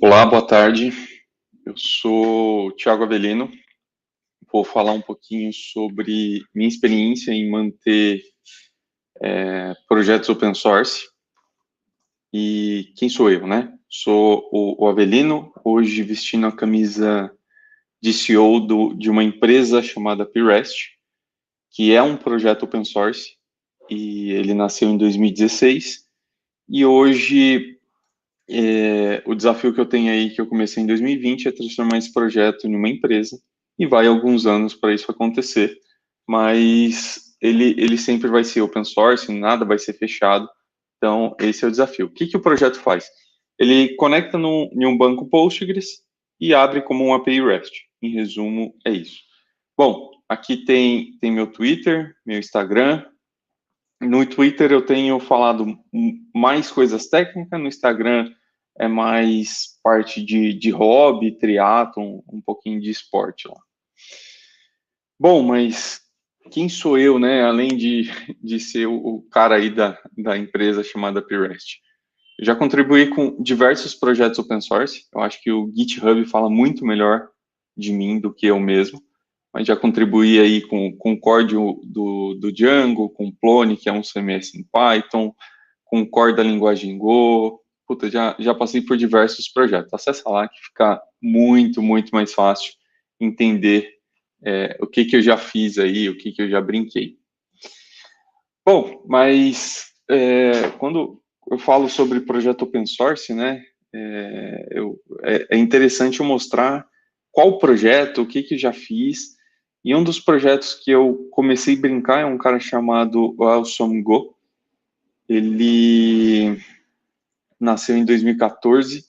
Olá, boa tarde. Eu sou o Thiago Avelino. Vou falar um pouquinho sobre minha experiência em manter projetos open source e quem sou eu, né? Sou o Avelino, hoje vestindo a camisa de CEO de uma empresa chamada P-Rest, que é um projeto open source, e ele nasceu em 2016, e hoje o desafio que eu tenho aí, que eu comecei em 2020, é transformar esse projeto em uma empresa, e vai alguns anos para isso acontecer, mas ele sempre vai ser open source, nada vai ser fechado, então esse é o desafio. O que o projeto faz? Ele conecta em um banco Postgres e abre como um API REST. Em resumo, é isso. Bom, aqui tem meu Twitter, meu Instagram. No Twitter eu tenho falado mais coisas técnicas, no Instagram é mais parte de hobby, triatlon, um pouquinho de esporte lá. Bom, mas quem sou eu, né? Além de ser o cara aí da empresa chamada P-Rest. Eu já contribuí com diversos projetos open source. Eu acho que o GitHub fala muito melhor de mim do que eu mesmo. Mas já contribuí aí com o core do Django, com o Plone, que é um CMS em Python, com o core da linguagem Go. Puta, já passei por diversos projetos. Acessa lá que fica muito, muito mais fácil entender o que eu já fiz aí, o que eu já brinquei. Bom, mas quando eu falo sobre projeto open source, né, é interessante eu mostrar qual projeto, o que eu já fiz. E um dos projetos que eu comecei a brincar é um cara chamado Awesome Go. Ele nasceu em 2014,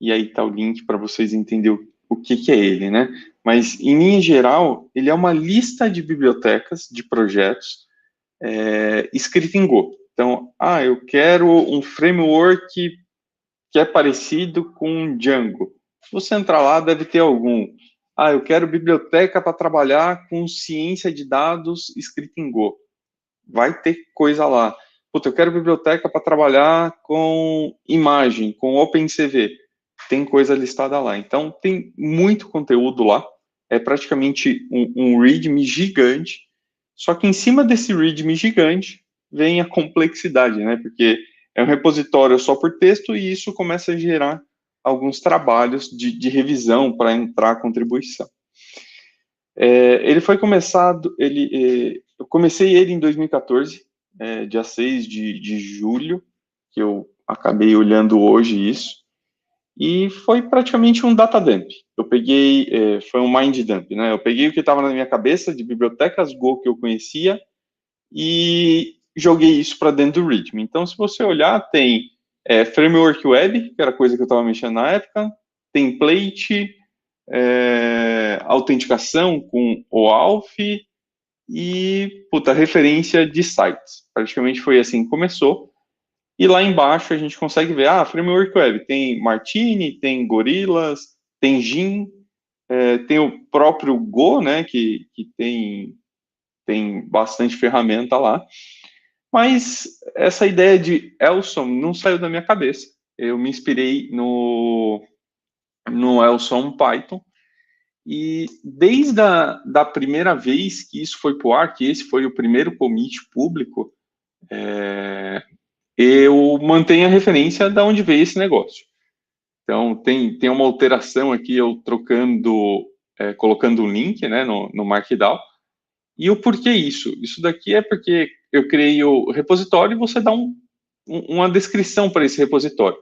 e aí tá o link para vocês entenderem o que é ele, né? Mas, em linha geral, ele é uma lista de bibliotecas, de projetos, escrito em Go. Então, eu quero um framework que é parecido com Django. Se você entrar lá, deve ter algum. Eu quero biblioteca para trabalhar com ciência de dados escrita em Go. Vai ter coisa lá. Puta, eu quero biblioteca para trabalhar com imagem, com OpenCV. Tem coisa listada lá. Então, tem muito conteúdo lá. É praticamente um README gigante. Só que em cima desse README gigante vem a complexidade, né? Porque é um repositório só por texto e isso começa a gerar alguns trabalhos de revisão para entrar a contribuição. Ele foi começado, eu comecei ele em 2014, dia 6 de julho, que eu acabei olhando hoje isso, e foi praticamente um data dump. Eu peguei, foi um mind dump, né? Eu peguei o que estava na minha cabeça de bibliotecas Go que eu conhecia e joguei isso para dentro do README. Então, se você olhar, tem framework web, que era coisa que eu estava mexendo na época, template, autenticação com OAuth e, referência de sites. Praticamente foi assim que começou. E lá embaixo a gente consegue ver, framework web, tem Martini, tem Gorillas, tem Gin, tem o próprio Go, né, que tem bastante ferramenta lá. Mas essa ideia de Elson não saiu da minha cabeça. Eu me inspirei no Elson Python, e desde da primeira vez que isso foi para o ar, que esse foi o primeiro commit público, eu mantenho a referência de onde veio esse negócio. Então, tem uma alteração aqui, eu colocando um link, né, no Markdown. E o porquê isso? Isso daqui é porque eu criei o repositório e você dá uma descrição para esse repositório.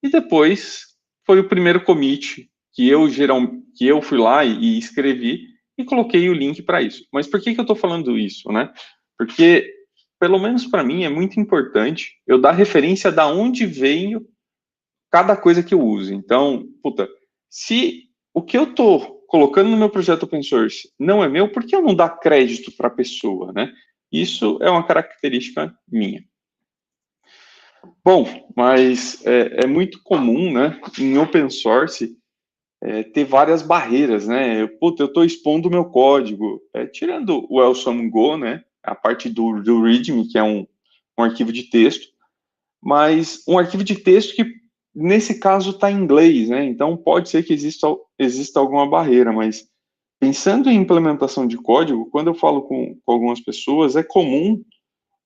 E depois foi o primeiro commit que eu fui lá e escrevi e coloquei o link para isso. Mas por que eu estou falando isso, né? Porque, pelo menos para mim, é muito importante eu dar referência da onde veio cada coisa que eu uso. Então, se o que eu estou colocando no meu projeto open source não é meu, por que eu não dar crédito para a pessoa, né? Isso é uma característica minha. Bom, mas é muito comum, né, em open source, ter várias barreiras, né? Eu estou expondo o meu código, tirando o Elson Go, né, a parte do README, que é um arquivo de texto, mas um arquivo de texto que nesse caso está em inglês, né? Então pode ser que exista alguma barreira, mas pensando em implementação de código, quando eu falo com algumas pessoas, é comum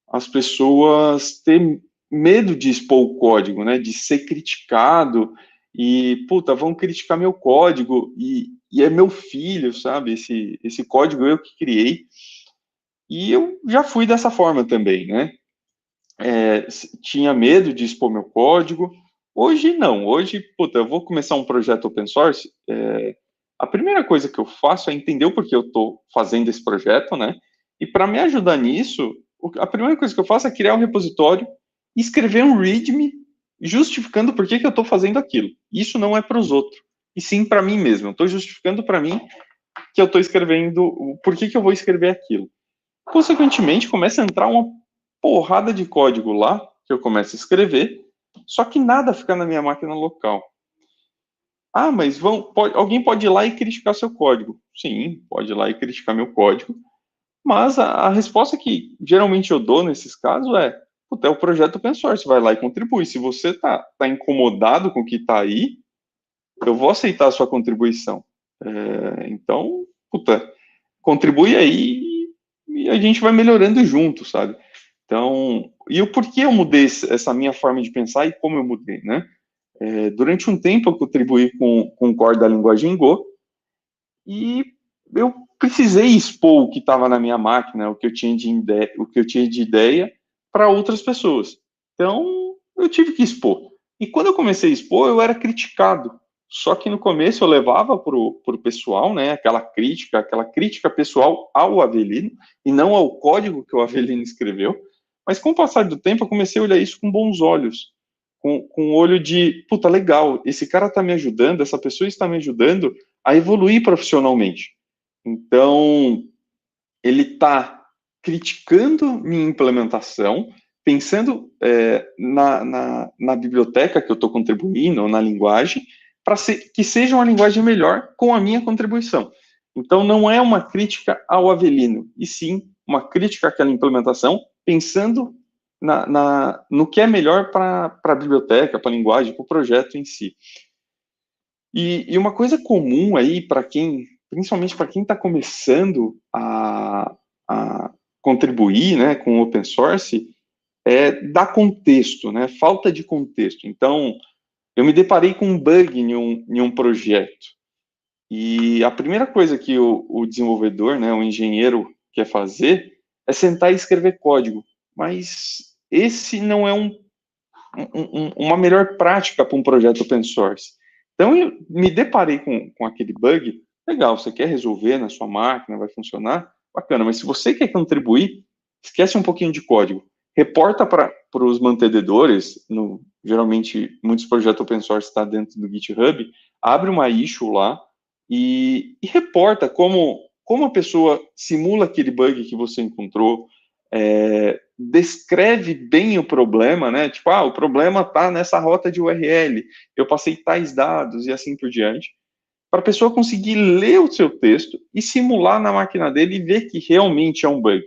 as pessoas ter medo de expor o código, né? De ser criticado e, puta, vão criticar meu código e é meu filho, sabe? Esse código eu que criei. E eu já fui dessa forma também, né? Tinha medo de expor meu código. Hoje não. Hoje, puta, eu vou começar um projeto open source. A primeira coisa que eu faço é entender o porquê eu estou fazendo esse projeto, né? E para me ajudar nisso, a primeira coisa que eu faço é criar um repositório e escrever um README justificando por que eu estou fazendo aquilo. Isso não é para os outros, e sim para mim mesmo. Eu estou justificando para mim que eu estou escrevendo, por que eu vou escrever aquilo. Consequentemente, começa a entrar uma porrada de código lá, que eu começo a escrever, só que nada fica na minha máquina local. Ah, mas alguém pode ir lá e criticar seu código. Sim, pode ir lá e criticar meu código, mas a resposta que geralmente eu dou nesses casos é o projeto open source, vai lá e contribui. Se você tá incomodado com o que está aí, eu vou aceitar a sua contribuição. Então, contribui aí e a gente vai melhorando junto, sabe? Então, e o porquê eu mudei essa minha forma de pensar e como eu mudei, né? Durante um tempo eu contribuí com o core da linguagem Go e eu precisei expor o que estava na minha máquina, o que eu tinha de ideia para outras pessoas. Então, eu tive que expor. E quando eu comecei a expor, eu era criticado. Só que no começo eu levava para o pessoal, né, aquela crítica pessoal ao Avelino, e não ao código que o Avelino escreveu. Mas com o passar do tempo, eu comecei a olhar isso com bons olhos. Com o olho de, puta, legal, esse cara está me ajudando, essa pessoa está me ajudando a evoluir profissionalmente. Então, ele está criticando minha implementação, pensando na biblioteca que eu estou contribuindo, ou na linguagem, para que seja uma linguagem melhor com a minha contribuição. Então, não é uma crítica ao Avelino, e sim uma crítica àquela implementação, pensando no que é melhor para a biblioteca, para a linguagem, para o projeto em si. E uma coisa comum aí, principalmente para quem está começando a contribuir, né, com o open source, é dar contexto, né, falta de contexto. Então, eu me deparei com um bug em um projeto, e a primeira coisa que o desenvolvedor, né, o engenheiro quer fazer é sentar e escrever código, mas esse não é uma melhor prática para um projeto open source. Então, eu me deparei com aquele bug, legal, você quer resolver na sua máquina, vai funcionar, bacana, mas se você quer contribuir, esquece um pouquinho de código, reporta para os mantenedores, geralmente muitos projetos open source estão dentro do GitHub, abre uma issue lá e reporta como a pessoa simula aquele bug que você encontrou, descreve bem o problema, né? Tipo, o problema está nessa rota de URL, eu passei tais dados e assim por diante, para a pessoa conseguir ler o seu texto e simular na máquina dele e ver que realmente é um bug.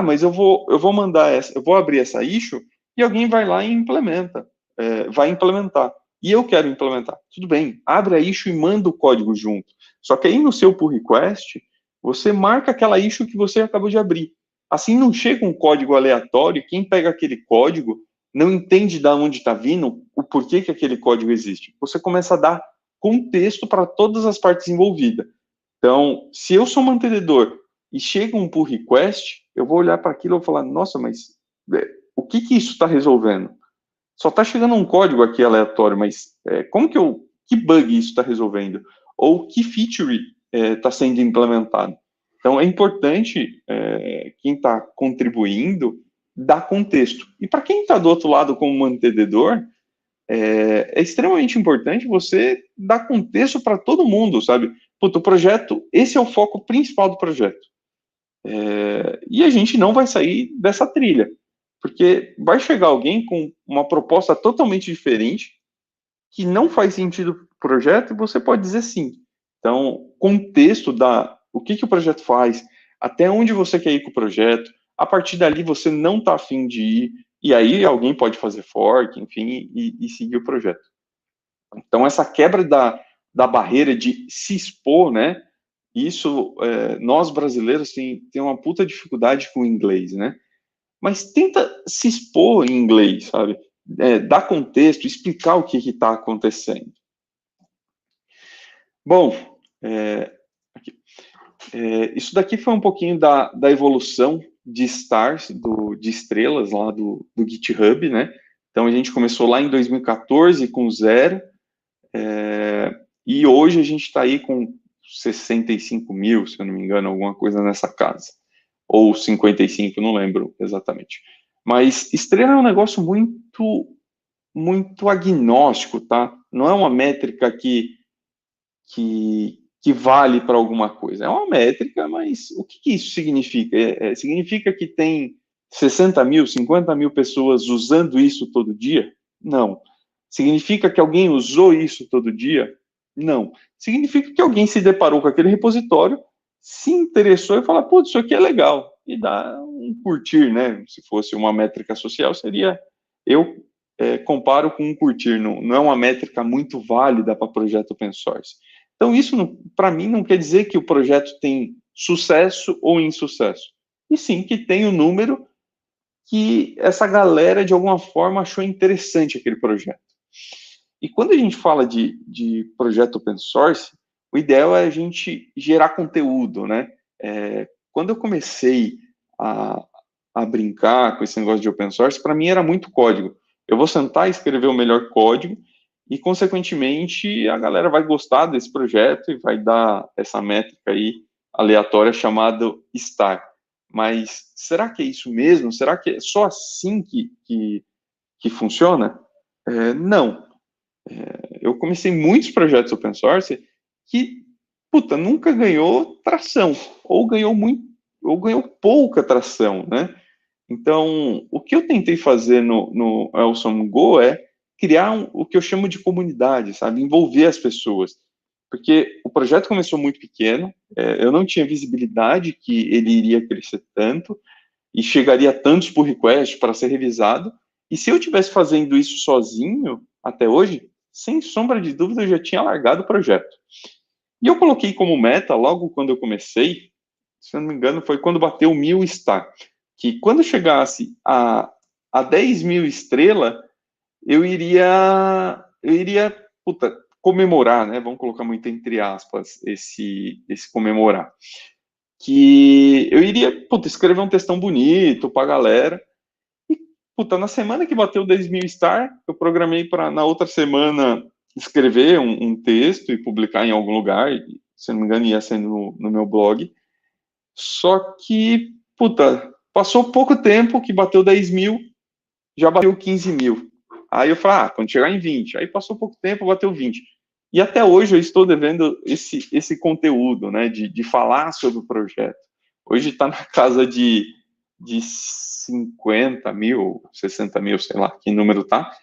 Mas eu vou eu vou abrir essa issue e alguém vai lá e implementa, vai implementar. E eu quero implementar. Tudo bem, abre a issue e manda o código junto. Só que aí no seu pull request, você marca aquela issue que você acabou de abrir. Assim não chega um código aleatório, quem pega aquele código não entende de onde está vindo, o porquê que aquele código existe. Você começa a dar contexto para todas as partes envolvidas. Então, se eu sou mantenedor e chega um pull request, eu vou olhar para aquilo e vou falar, nossa, mas o que isso está resolvendo? Só está chegando um código aqui aleatório, mas que bug isso está resolvendo? Ou que feature está sendo implementado? Então, é importante quem está contribuindo dar contexto. E para quem está do outro lado como mantenedor, é extremamente importante você dar contexto para todo mundo, sabe? O projeto, esse é o foco principal do projeto. E a gente não vai sair dessa trilha, porque vai chegar alguém com uma proposta totalmente diferente, que não faz sentido para o projeto, e você pode dizer sim. Então, contexto o que o projeto faz, até onde você quer ir com o projeto, a partir dali você não está afim de ir, e aí alguém pode fazer fork, enfim, e seguir o projeto. Então, essa quebra da barreira de se expor, né? Isso, nós brasileiros tem uma puta dificuldade com o inglês, né? Mas tenta se expor em inglês, sabe? Dar contexto, explicar o que está acontecendo. Bom, isso daqui foi um pouquinho da evolução de stars, de estrelas lá do GitHub, né? Então, a gente começou lá em 2014 com 0, e hoje a gente está aí com 65 mil, se eu não me engano, alguma coisa nessa casa. Ou 55, não lembro exatamente. Mas estrela é um negócio muito agnóstico, tá? Não é uma métrica que vale para alguma coisa. É uma métrica, mas o que isso significa? Significa que tem 60 mil, 50 mil pessoas usando isso todo dia? Não. Significa que alguém usou isso todo dia? Não. Significa que alguém se deparou com aquele repositório, se interessou e falou, putz, isso aqui é legal. E dá um curtir, né? Se fosse uma métrica social, seria... Eu comparo com um curtir, não é uma métrica muito válida para projeto open source. Então, isso, para mim, não quer dizer que o projeto tem sucesso ou insucesso. E sim que tem o número que essa galera, de alguma forma, achou interessante aquele projeto. E quando a gente fala de projeto open source, o ideal é a gente gerar conteúdo, né? Quando eu comecei a brincar com esse negócio de open source, para mim era muito código. Eu vou sentar e escrever o melhor código e, consequentemente, a galera vai gostar desse projeto e vai dar essa métrica aí aleatória chamada star. Mas será que é isso mesmo? Será que é só assim que funciona? Não. Eu comecei muitos projetos open source que, puta, nunca ganhou tração, ou ganhou pouca tração, né? Então, o que eu tentei fazer no Elson Go é criar o que eu chamo de comunidade, sabe? Envolver as pessoas. Porque o projeto começou muito pequeno, eu não tinha visibilidade que ele iria crescer tanto e chegaria a tantos pull requests para ser revisado. E se eu tivesse fazendo isso sozinho, até hoje, sem sombra de dúvida, eu já tinha largado o projeto. E eu coloquei como meta, logo quando eu comecei, se eu não me engano, foi quando bateu 1000 star, que quando chegasse a 10 mil estrelas, eu iria puta, comemorar, né? Vamos colocar muito entre aspas esse comemorar. Que eu iria, puta, escrever um textão bonito pra galera. E, puta, na semana que bateu 10 mil star, eu programei para na outra semana escrever um texto e publicar em algum lugar. Se não me engano, ia ser no meu blog. Só que, puta, passou pouco tempo que bateu 10 mil, já bateu 15 mil. Aí eu falei, quando chegar em 20. Aí passou pouco tempo, bateu 20. E até hoje eu estou devendo esse conteúdo, né, de falar sobre o projeto. Hoje está na casa de 50 mil, 60 mil, sei lá que número tá.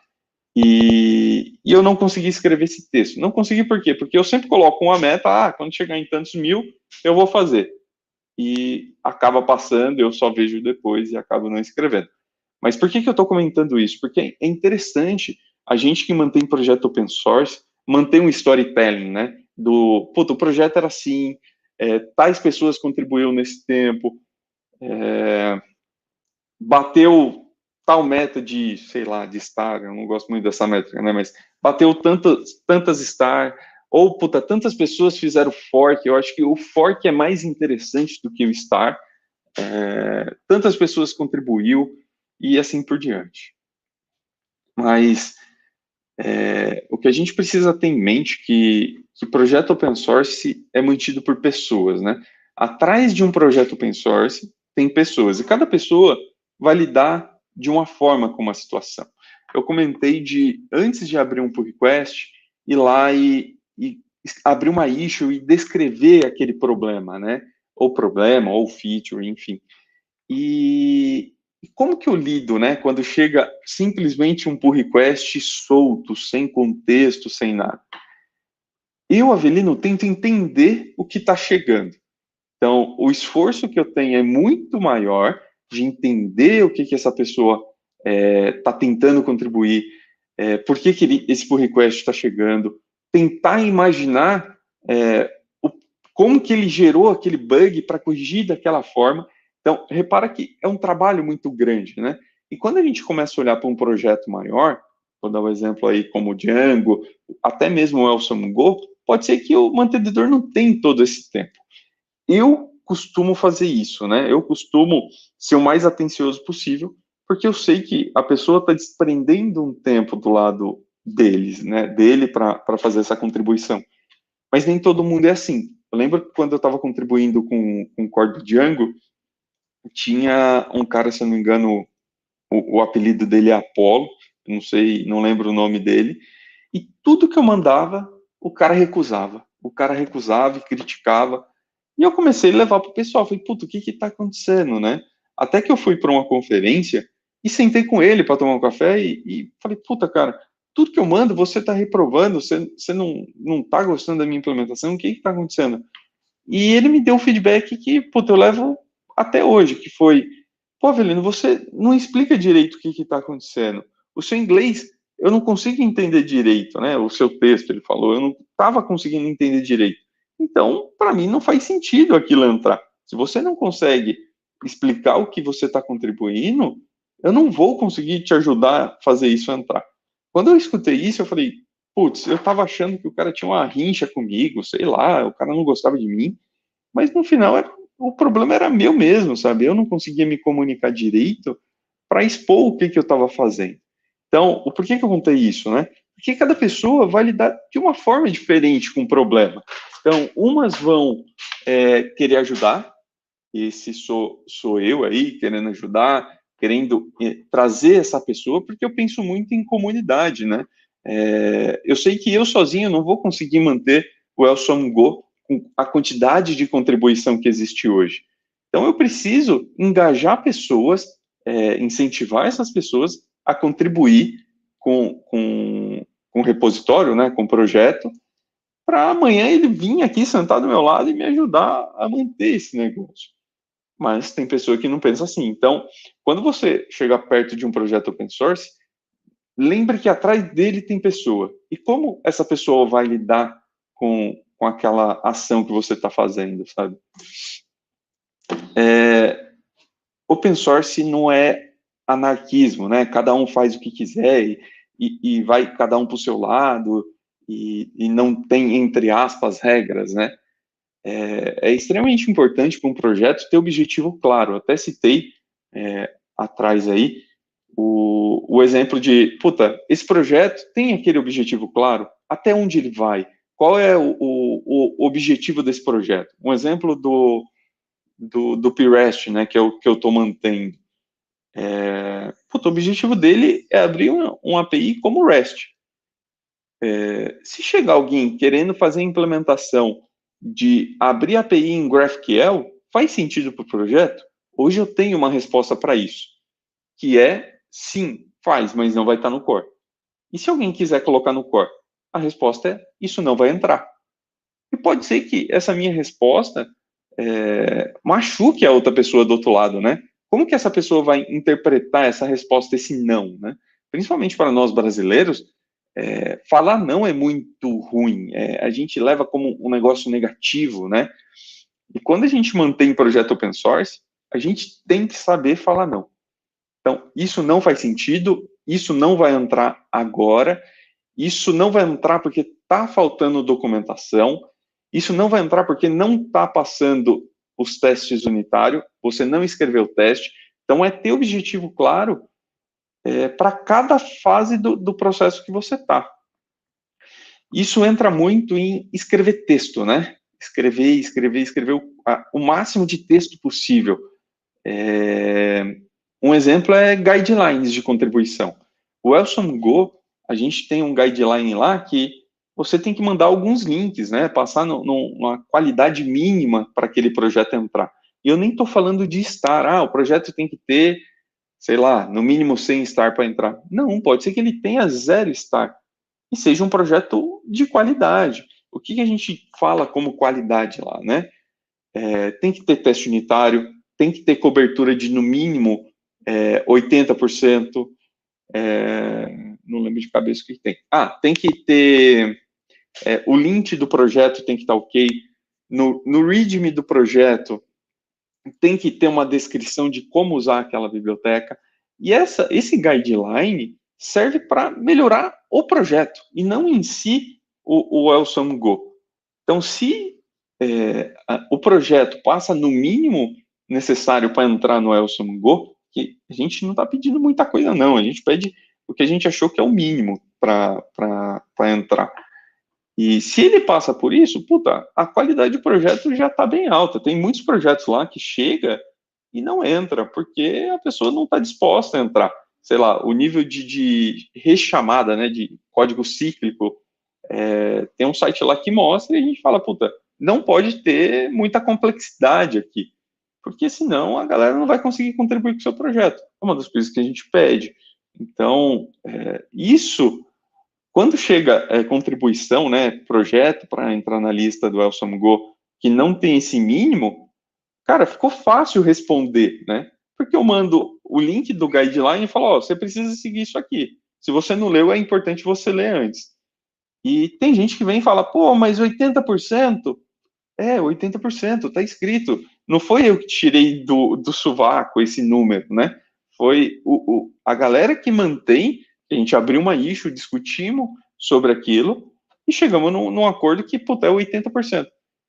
E eu não consegui escrever esse texto. Não consegui por quê? Porque eu sempre coloco uma meta, quando chegar em tantos mil, eu vou fazer. E acaba passando, eu só vejo depois e acabo não escrevendo. Mas por que eu estou comentando isso? Porque é interessante a gente que mantém projeto open source, manter um storytelling, né? O projeto era assim, tais pessoas contribuíram nesse tempo, bateu tal meta de, sei lá, de star, eu não gosto muito dessa métrica, né? Mas bateu tantas star, ou, puta, tantas pessoas fizeram fork, eu acho que o fork é mais interessante do que o star, tantas pessoas contribuiu, e assim por diante. Mas o que a gente precisa ter em mente que projeto open source é mantido por pessoas, né? Atrás de um projeto open source tem pessoas, e cada pessoa vai lidar de uma forma com uma situação. Eu comentei antes de abrir um pull request, ir lá e abrir uma issue e descrever aquele problema, né? Ou problema, ou feature, enfim. E como que eu lido, né, quando chega simplesmente um pull request solto, sem contexto, sem nada? Eu, Avelino, tento entender o que está chegando. Então, o esforço que eu tenho é muito maior de entender o que essa pessoa está tentando contribuir, por que esse pull request está chegando, tentar imaginar como que ele gerou aquele bug para corrigir daquela forma. Então, repara que é um trabalho muito grande, né? E quando a gente começa a olhar para um projeto maior, vou dar um exemplo aí como o Django, até mesmo o Elson Go, pode ser que o mantenedor não tenha todo esse tempo. Eu costumo fazer isso, né? Eu costumo ser o mais atencioso possível, porque eu sei que a pessoa está desprendendo um tempo do lado deles, né? Dele para fazer essa contribuição. Mas nem todo mundo é assim. Eu lembro que quando eu estava contribuindo com o core do Django, tinha um cara, se eu não me engano, o apelido dele é Apollo, não sei, não lembro o nome dele, e tudo que eu mandava, o cara recusava. O cara recusava e criticava. E eu comecei a levar para o pessoal. Falei, puta, o que está acontecendo, né? Até que eu fui para uma conferência e sentei com ele para tomar um café e falei, puta, cara, tudo que eu mando, você está reprovando, você não está gostando da minha implementação, o que está acontecendo? E ele me deu um feedback que, puta, eu levo até hoje, que foi, pô, Avelino, você não explica direito o que está acontecendo. O seu inglês, eu não consigo entender direito, né? O seu texto, ele falou, eu não estava conseguindo entender direito. Então, para mim, não faz sentido aquilo entrar. Se você não consegue explicar o que você está contribuindo, eu não vou conseguir te ajudar a fazer isso entrar. Quando eu escutei isso, eu falei, putz, eu estava achando que o cara tinha uma rincha comigo, sei lá, o cara não gostava de mim, mas no final o problema era meu mesmo, sabe? Eu não conseguia me comunicar direito para expor o que eu estava fazendo. Então, por que eu contei isso, né? Porque cada pessoa vai lidar de uma forma diferente com o problema. Então, umas vão querer ajudar, esse sou eu aí, querendo ajudar, querendo trazer essa pessoa, porque eu penso muito em comunidade, né? Eu sei que eu sozinho não vou conseguir manter o Elson Go com a quantidade de contribuição que existe hoje. Então, eu preciso engajar pessoas, incentivar essas pessoas a contribuir com o repositório, né, com o projeto, para amanhã ele vir aqui sentar do meu lado e me ajudar a manter esse negócio. Mas tem pessoa que não pensa assim. Então, quando você chega perto de um projeto open source, lembre que atrás dele tem pessoa. E como essa pessoa vai lidar com aquela ação que você está fazendo, sabe? Open source não é anarquismo, né? Cada um faz o que quiser e vai cada um para o seu lado e não tem, entre aspas, regras, né? É extremamente importante para um projeto ter objetivo claro. Eu até citei atrás aí o exemplo de, puta, esse projeto tem aquele objetivo claro, até onde ele vai? Qual é o objetivo desse projeto? Um exemplo do PREST, né, que é o que eu estou mantendo. O objetivo dele é abrir um API como REST. Se chegar alguém querendo fazer a implementação de abrir API em GraphQL, faz sentido para o projeto? Hoje eu tenho uma resposta para isso, que é sim, faz, mas não vai estar no core. E se alguém quiser colocar no core? A resposta é isso não vai entrar. E pode ser que essa minha resposta machuque a outra pessoa do outro lado, né? Como que essa pessoa vai interpretar essa resposta, esse não, né? Principalmente para nós brasileiros, falar não é muito ruim. A gente leva como um negócio negativo, né? E quando a gente mantém projeto open source, a gente tem que saber falar não. Então, isso não faz sentido, isso não vai entrar agora, isso não vai entrar porque está faltando documentação, isso não vai entrar porque não está passando os testes unitários, você não escreveu o teste. Então, é ter objetivo claro para cada fase do processo que você está. Isso entra muito em escrever texto, né? Escrever o máximo de texto possível. Um exemplo é guidelines de contribuição. O Elson Go, a gente tem um guideline lá que você tem que mandar alguns links, né? Passar numa qualidade mínima para aquele projeto entrar. E eu nem estou falando de star. O projeto tem que ter, sei lá, no mínimo 100 star para entrar. Não, pode ser que ele tenha 0 star e seja um projeto de qualidade. O que a gente fala como qualidade lá, né? Tem que ter teste unitário, tem que ter cobertura de, no mínimo, 80%, não lembro de cabeça o que tem. Tem que ter o link do projeto tem que estar ok. No README do projeto tem que ter uma descrição de como usar aquela biblioteca. E esse guideline serve para melhorar o projeto e não em si o Elson Go. Então, se o projeto passa no mínimo necessário para entrar no Elson Go, que a gente não está pedindo muita coisa, não. A gente pede o que a gente achou que é o mínimo para entrar. E se ele passa por isso, a qualidade do projeto já está bem alta. Tem muitos projetos lá que chega e não entra, porque a pessoa não está disposta a entrar. Sei lá, o nível de rechamada, né, de código cíclico, tem um site lá que mostra e a gente fala, não pode ter muita complexidade aqui, porque senão a galera não vai conseguir contribuir com o seu projeto. É uma das coisas que a gente pede. Então, isso, quando chega contribuição, né, projeto para entrar na lista do Elson Go, que não tem esse mínimo, cara, ficou fácil responder, né? Porque eu mando o link do guideline e falo, você precisa seguir isso aqui. Se você não leu, é importante você ler antes. E tem gente que vem e fala, mas 80%? 80%, está escrito. Não foi eu que tirei do sovaco esse número, né? Foi a galera que mantém, a gente abriu uma issue, discutimos sobre aquilo e chegamos num acordo que, é 80%.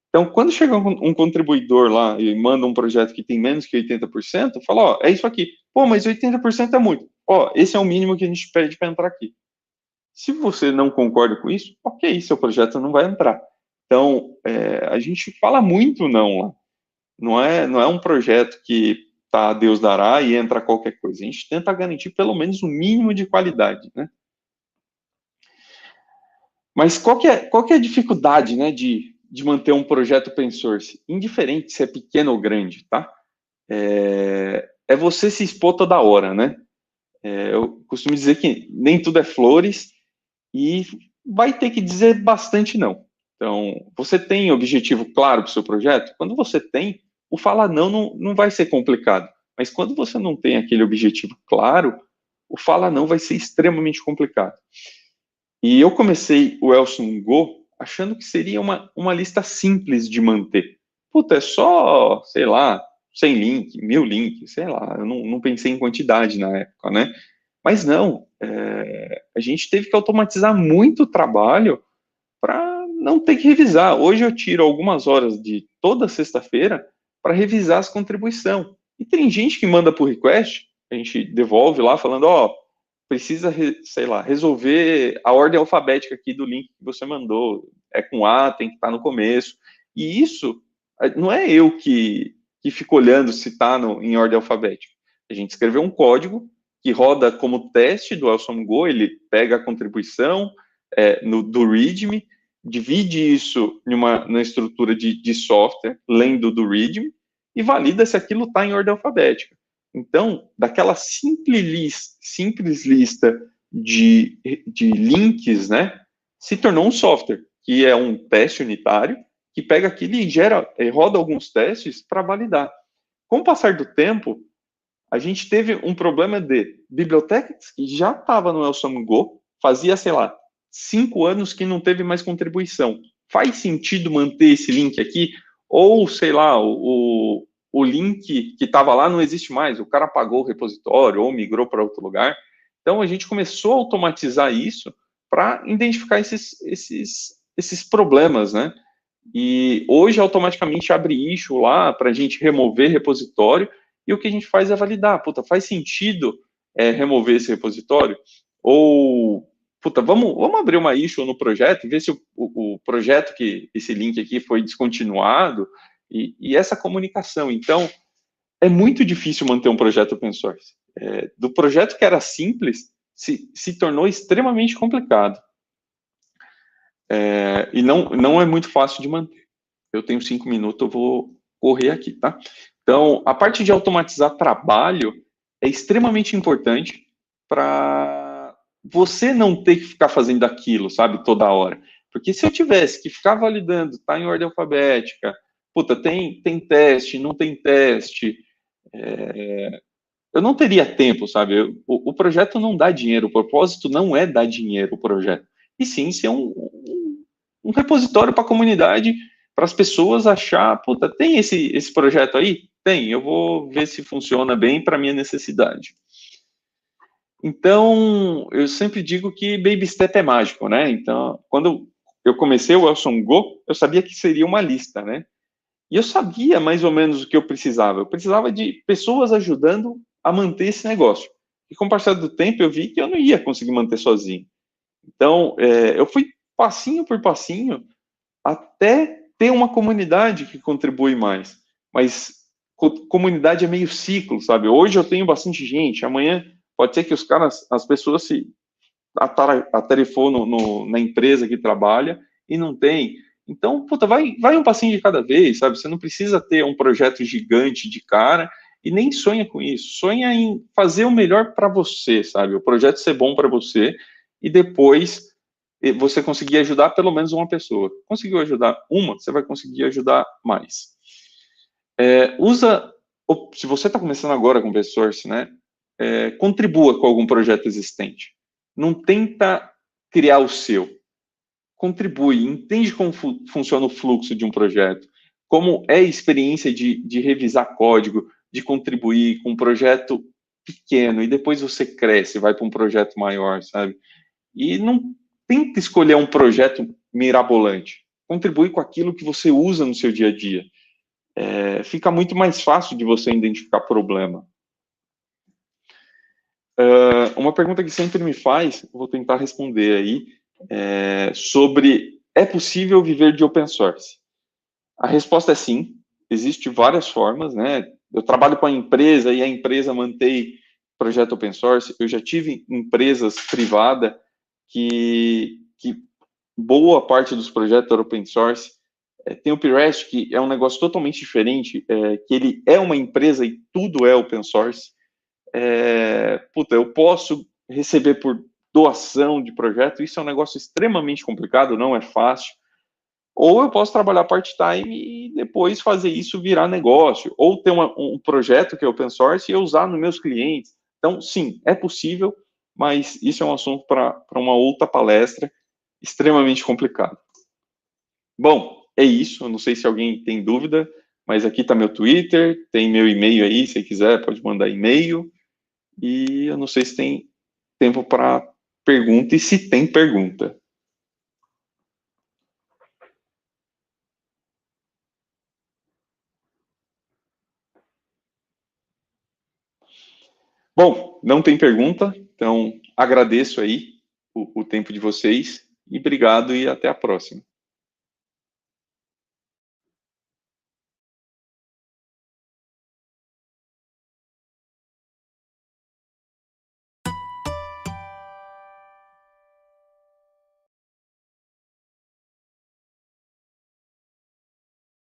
Então, quando chega um contribuidor lá e manda um projeto que tem menos que 80%, fala, é isso aqui. Mas 80% é muito. Esse é o mínimo que a gente pede para entrar aqui. Se você não concorda com isso, ok, seu projeto não vai entrar. Então, a gente fala muito não lá. Não é um projeto que Deus dará e entra qualquer coisa. A gente tenta garantir pelo menos um mínimo de qualidade, né? Mas qual que é a dificuldade, né, de manter um projeto open source? Indiferente se é pequeno ou grande, tá? É você se expor toda hora, né? Eu costumo dizer que nem tudo é flores e vai ter que dizer bastante não. Então, você tem objetivo claro para o seu projeto? Quando você tem, o falar não vai ser complicado. Mas quando você não tem aquele objetivo claro, o falar não vai ser extremamente complicado. E eu comecei o Elson Go achando que seria uma lista simples de manter. É só, sei lá, 100 links, 1000 links, sei lá, eu não pensei em quantidade na época, né? Mas não, a gente teve que automatizar muito trabalho para não ter que revisar. Hoje eu tiro algumas horas de toda sexta-feira para revisar as contribuições. E tem gente que manda por request, a gente devolve lá falando, precisa, sei lá, resolver a ordem alfabética aqui do link que você mandou. É com A, tem que estar no começo. E isso não é eu que fico olhando se está em ordem alfabética. A gente escreveu um código que roda como teste do Elson Go, ele pega a contribuição do README, divide isso na estrutura de software, lendo do README, e valida se aquilo está em ordem alfabética. Então, daquela simples lista de links, né, se tornou um software, que é um teste unitário, que pega aquilo e roda alguns testes para validar. Com o passar do tempo, a gente teve um problema de bibliotecas que já estava no Elson Go, fazia, sei lá, 5 anos que não teve mais contribuição. Faz sentido manter esse link aqui? Ou, sei lá, o link que estava lá não existe mais, o cara apagou o repositório ou migrou para outro lugar. Então, a gente começou a automatizar isso para identificar esses problemas, né? E hoje, automaticamente, abre issue lá para a gente remover repositório e o que a gente faz é validar. Faz sentido remover esse repositório? Ou, vamos abrir uma issue no projeto e ver se o projeto esse link aqui foi descontinuado e essa comunicação. Então, é muito difícil manter um projeto open source. Do projeto que era simples, se tornou extremamente complicado. E não é muito fácil de manter. Eu tenho 5 minutos, eu vou correr aqui, tá? Então, a parte de automatizar trabalho é extremamente importante para você não ter que ficar fazendo aquilo, sabe, toda hora. Porque se eu tivesse que ficar validando, tá em ordem alfabética, tem teste, não tem teste, eu não teria tempo, sabe? O projeto não dá dinheiro, o propósito não é dar dinheiro, o projeto. E sim, ser um repositório para a comunidade, para as pessoas achar, puta, tem esse projeto aí? Tem, eu vou ver se funciona bem para minha necessidade. Então, eu sempre digo que baby step é mágico, né? Então, quando eu comecei o Elson Go, eu sabia que seria uma lista, né? E eu sabia mais ou menos o que eu precisava. Eu precisava de pessoas ajudando a manter esse negócio. E com o passar do tempo, eu vi que eu não ia conseguir manter sozinho. Então, eu fui passinho por passinho até ter uma comunidade que contribui mais. Mas comunidade é meio ciclo, sabe? Hoje eu tenho bastante gente, amanhã pode ser que as pessoas se atarefou na empresa que trabalha e não tem. Então, puta, vai um passinho de cada vez, sabe? Você não precisa ter um projeto gigante de cara e nem sonha com isso. Sonha em fazer o melhor para você, sabe? O projeto ser bom para você e depois você conseguir ajudar pelo menos uma pessoa. Conseguiu ajudar uma, você vai conseguir ajudar mais. Se você está começando agora com o Source, né? Contribua com algum projeto existente. Não tenta criar o seu. Contribui, entende como funciona o fluxo de um projeto, como é a experiência de revisar código, de contribuir com um projeto pequeno, e depois você cresce, vai para um projeto maior, sabe? E não tenta escolher um projeto mirabolante. Contribui com aquilo que você usa no seu dia a dia. Fica muito mais fácil de você identificar problema. Uma pergunta que sempre me faz, vou tentar responder aí, sobre é possível viver de open source? A resposta é sim, existem várias formas, né? Eu trabalho com a empresa e a empresa mantém projeto open source. Eu já tive empresas privadas que boa parte dos projetos eram open source. Tem o Pirest, que é um negócio totalmente diferente, que ele é uma empresa e tudo é open source. Eu posso receber por doação de projeto, isso é um negócio extremamente complicado, não é fácil. Ou eu posso trabalhar part-time e depois fazer isso virar negócio. Ou ter um projeto que é open source e eu usar nos meus clientes. Então, sim, é possível, mas isso é um assunto para uma outra palestra, extremamente complicado. Bom, é isso. Eu não sei se alguém tem dúvida, mas aqui está meu Twitter, tem meu e-mail aí, se quiser, pode mandar e-mail. E eu não sei se tem tempo para pergunta e se tem pergunta. Bom, não tem pergunta, então agradeço aí o tempo de vocês e obrigado e até a próxima.